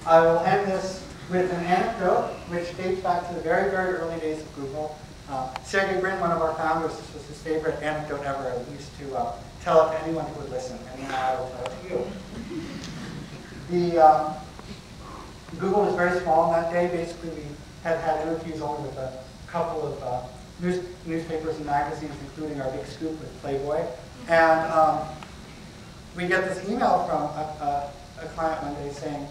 I will end this with an anecdote which dates back to the very, very early days of Google. Sergey Brin, one of our founders, this was his favorite anecdote ever, and he used to tell it to anyone who would listen, and now I will tell it to you. Google was very small on that day. Basically, we had interviews only with a couple of newspapers and magazines, including our big scoop with Playboy. And we get this email from a client one day saying,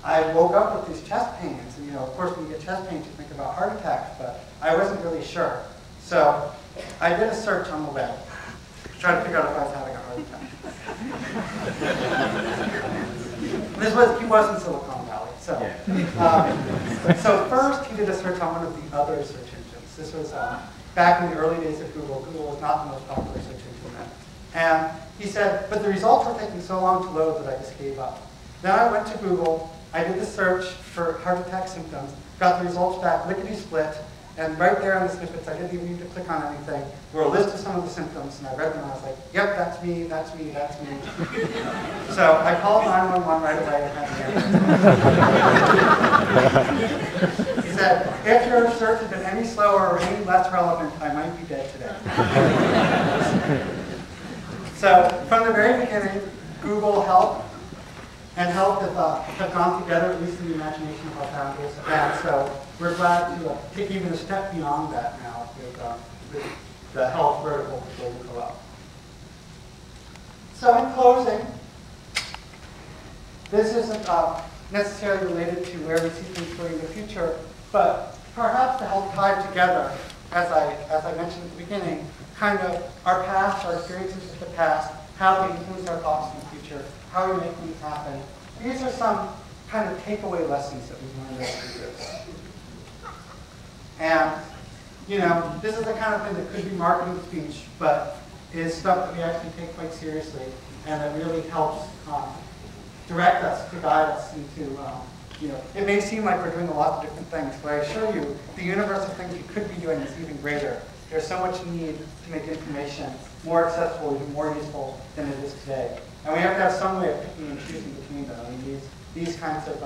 I woke up with these chest pains, and of course when you get chest pains you think about heart attacks, but I wasn't really sure. So I did a search on the web to try to figure out if I was having a heart attack. He was in Silicon Valley. So first he did a search on one of the other search engines. This was back in the early days of Google. Google was not the most popular search engine then. And he said, but the results were taking so long to load that I just gave up. Then I went to Google, I did the search for heart attack symptoms, got the results back lickety-split, and right there on the snippets, I didn't even need to click on anything, were a list of some of the symptoms, and I read them and I was like, yep, that's me, that's me, that's me. So I called 911 right away and had the answer. He said, if your search had been any slower or any less relevant, I might be dead today. So from the very beginning, Google helped and help have gone together, at least in the imagination of our founders. And so we're glad to take even a step beyond that now with the health vertical of Global Co-op. So in closing, this isn't necessarily related to where we see things going in the future, but perhaps to help tie together, as I mentioned at the beginning, kind of our past, our experiences with the past, how they influence our thoughts in the future, how we make things happen. These are some kind of takeaway lessons that we've learned over the years. And, this is the kind of thing that could be marketing speech, but is stuff that we actually take quite seriously, and that really helps direct us, to guide us into, it may seem like we're doing a lot of different things, but I assure you, the universe of things you could be doing is even greater. There's so much need to make information more accessible, even more useful than it is today. And we have to have some way of picking and choosing between them. I mean, these kinds of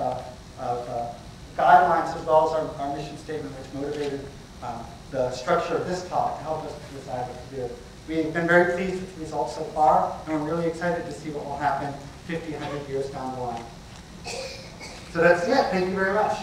guidelines, as well as our mission statement, which motivated the structure of this talk to help us to decide what to do. We've been very pleased with the results so far, and we're really excited to see what will happen 50, 100 years down the line. So that's it. Thank you very much.